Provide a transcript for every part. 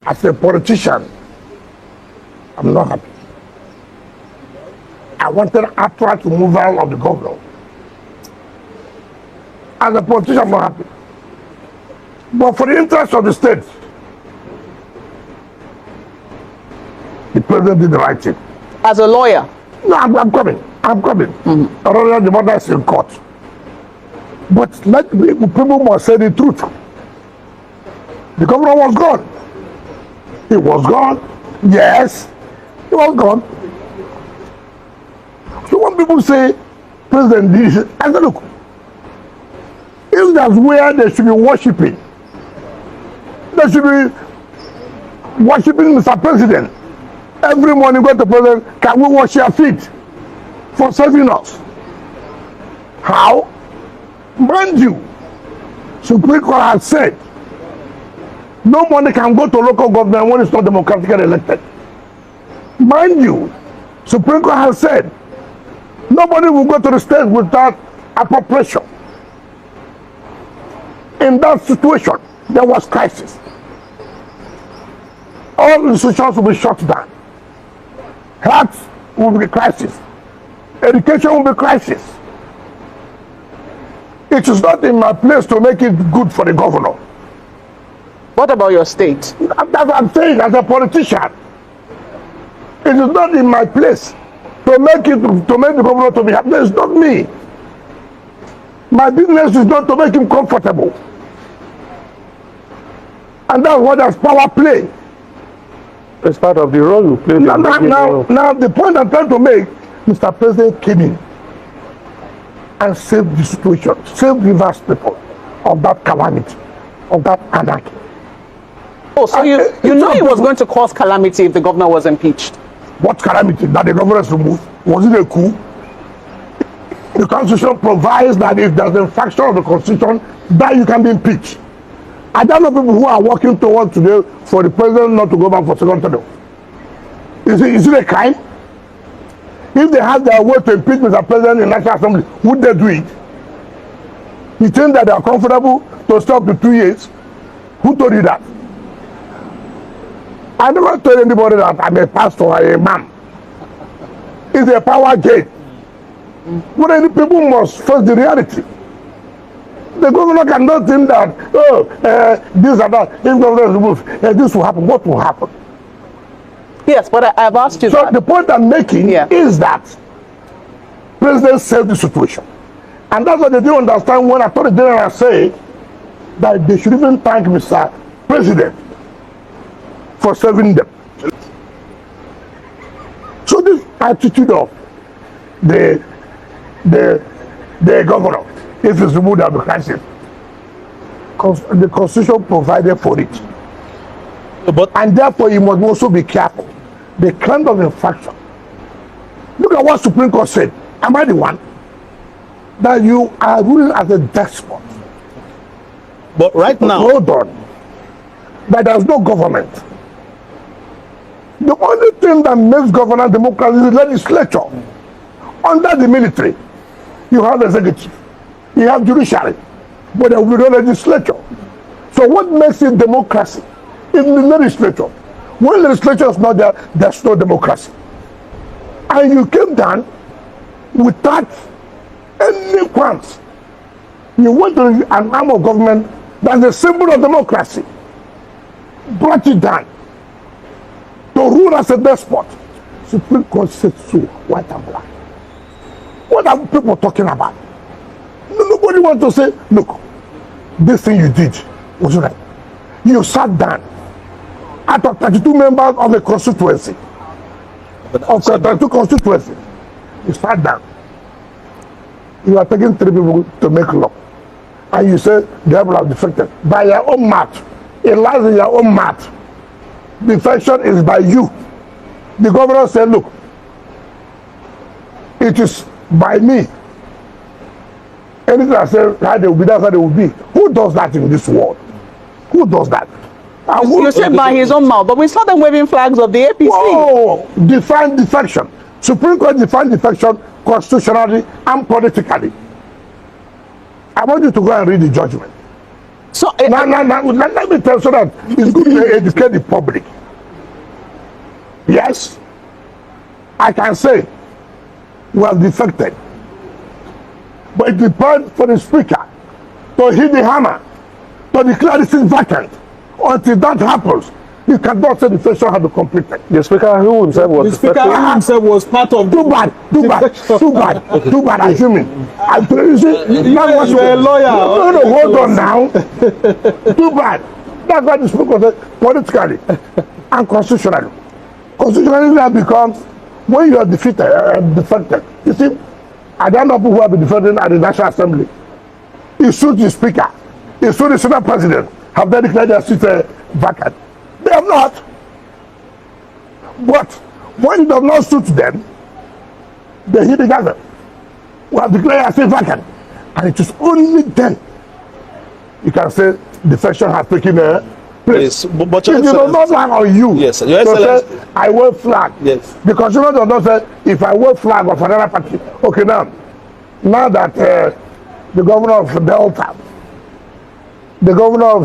As a politician, I'm not happy. I wanted outright removal of the governor. As a politician, I'm not happy. But for the interest of the state, the president did the right thing. As a lawyer? No, I'm coming. Mm-hmm. Already the mother is in court. But let people must say the truth. The governor was gone. He was gone. Yes, he was gone. So when people say President did it, I say, look, if that's where they should be worshiping, they should be worshiping Mr. President. Every morning go to President, can we wash your feet for serving us? How? Mind you, Supreme Court has said no money can go to local government when it's not democratically elected. Mind you, Supreme Court has said nobody will go to the state without appropriation. In that situation, there was crisis. All institutions will be shut down. Health will be crisis. Education will be crisis. It is not in my place to make it good for the governor. What about your state? That's what I'm saying as a politician. It is not in my place to make the governor to be happy. It's not me. My business is not to make him comfortable. And that's what that's power play. It's part of the role you play. Now, the point I'm trying to make, Mr. President came in and saved the situation, saved the vast people of that calamity, of that anarchy. Oh, so you know he was going to cause calamity if the governor was impeached? What calamity? That the governor is removed? Was it a coup? The Constitution provides that if there's an infraction of the Constitution, that you can be impeached. I don't know people who are working towards today for the president not to go back for second term. Is it a crime? If they have their way to impeach Mr. President in National Assembly, would they do it? You think that they are comfortable to stop the 2 years? Who told you that? I never told anybody that I'm a pastor or a imam. It's a power game. But any people must face the reality. The governor cannot think that, this and that, if governor is removed, this will happen. What will happen? Yes, but I've asked you so that. The point I'm making is that President saved the situation. And that's what they didn't understand when Attorney General say that they should even thank Mr. President for serving them. So this attitude of the governor, if it's removed out of the crisis, the Constitution provided for it. And therefore, you must also be careful. The kind of infraction. Look at what Supreme Court said. Am I the one? That you are ruling as a despot. But right now, hold on. That there's no government. The only thing that makes governance democracy is the legislature. Under the military, you have the executive, you have judiciary, but there will be no legislature. So what makes it democracy is the legislature. When legislature is not there, there's no democracy. And you came down without any qualms. You went to an arm of government that's a symbol of democracy, brought it down to rule as a despot. Supreme Court said so, white and black. What are people talking about? Nobody wants to say, look, this thing you did was right. You sat down out of 32 members of the constituency, of 32 constituency. You sat down. You are taking 3 people to make law. And you say the people have defected. By your own math, it lies in your own math. Defection is by you. The governor said, look, it is by me. Anything I say, how they will be, that's how they will be. Who does that in this world? Who does that? You said by his own mouth, but we saw them waving flags of the APC. Oh, define defection. Supreme Court defined defection constitutionally and politically. I want you to go and read the judgment. So Now, let me tell you so that it's good to educate the public. Yes, I can say we have defected, but it depends for the speaker to hit the hammer to declare this thing vacant. Until that happens, you cannot say the session has been completed. The speaker who himself was The speaker himself was part of Too bad, assuming. You see, you're a lawyer. No, hold on now. Too bad. That's why the speaker said politically and constitutionally. Constitutionally that becomes when you are defected. You see, I don't know who have been defending at the National Assembly. It suits the speaker. It suits the Senate President. Have they declared their seat vacant? They have not. But when it does not suit them, they hit the gather. We have declared our seat vacant. And it is only then you can say defection has taken a place. Yes, but if it does not land on you, yes, Your to Excellency. say, I wave flag. Yes. Because you know, does not say, if I wave flag of another party, okay, now that the governor of Delta, the governor of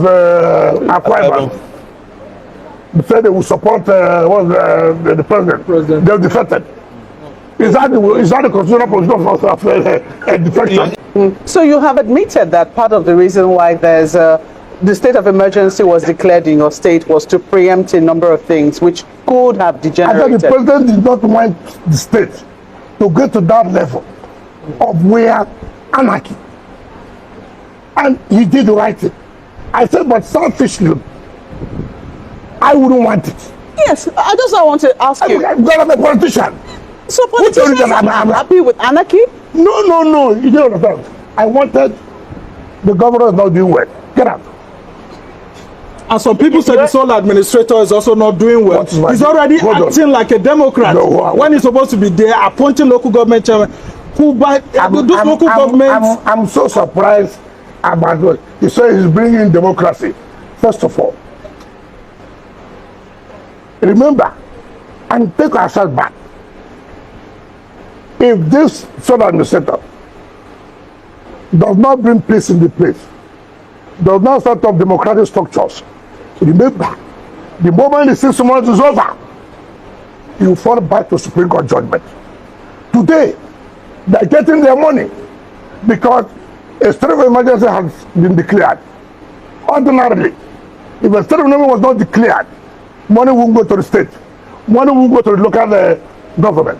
Akwa Ibom said they will support the president. They've defected. Is that the constitutional position of defection? So you have admitted that part of the reason why there's the state of emergency was declared in your state was to preempt a number of things which could have I degenerated. said the president did not want the state to get to that level of where anarchy. And he did the right thing. I said, but selfishly, I wouldn't want it. Yes, I just want to ask you. I'm a politician. So politicians are happy with anarchy? No. You don't understand. I wanted the governor not doing well. Get out. And some people say the sole administrator is also not doing well. He's already acting like a Democrat when he's supposed to be there appointing local government chairman. I'm so surprised about what he said. He's bringing democracy. First of all, remember and take ourselves back. If this sole administrator does not bring peace in the place, does not set up democratic structures, remember, the moment the 6 months is over, you fall back to Supreme Court judgment. Today, they're getting their money because a state of emergency has been declared. Ordinarily, if a state of emergency was not declared, money won't go to the state. Money won't go to the local government.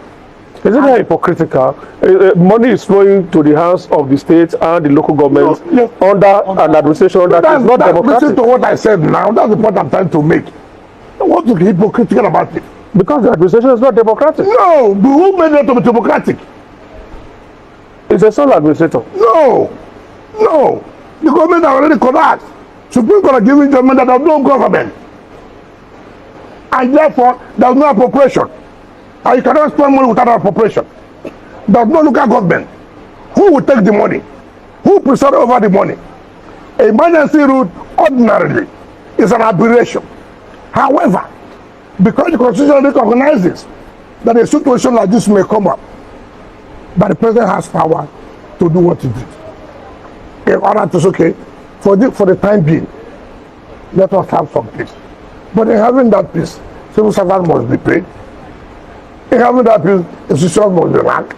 Isn't that hypocritical? Money is flowing to the hands of the state and the local government under an administration that is not democratic. Listen to what I said now. That's the point I'm trying to make. What is hypocritical about it? Because the administration is not democratic. No, but who made it to be democratic? It's a sole administrator. No. The government already collapsed. Supreme Court are giving judgment that there's no government. And therefore, there's no appropriation. And you cannot spend money without appropriation. There's no local government. Who will take the money? Who preside over the money? Emergency route ordinarily is an aberration. However, because the Constitution recognizes that a situation like this may come up, that the president has power to do what he did. In order to say, okay, for the time being, let us have some peace. But in having that peace, civil servants must be paid. In having that peace, institutions must be ranked.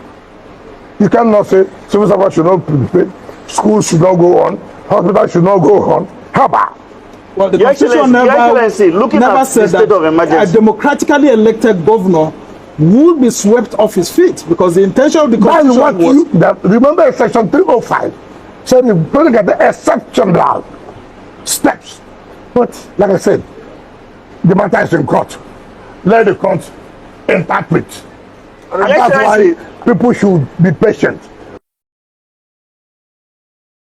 You cannot say civil servants should not be paid, schools should not go on, hospitals should not go on. How about? Well, the Constitution never said that a democratically elected governor would be swept off his feet because the intention of the Constitution was... remember Section 305 said the president got the exceptional steps. But, like I said, the matter is in court. Let the court interpret. And that's why people should be patient.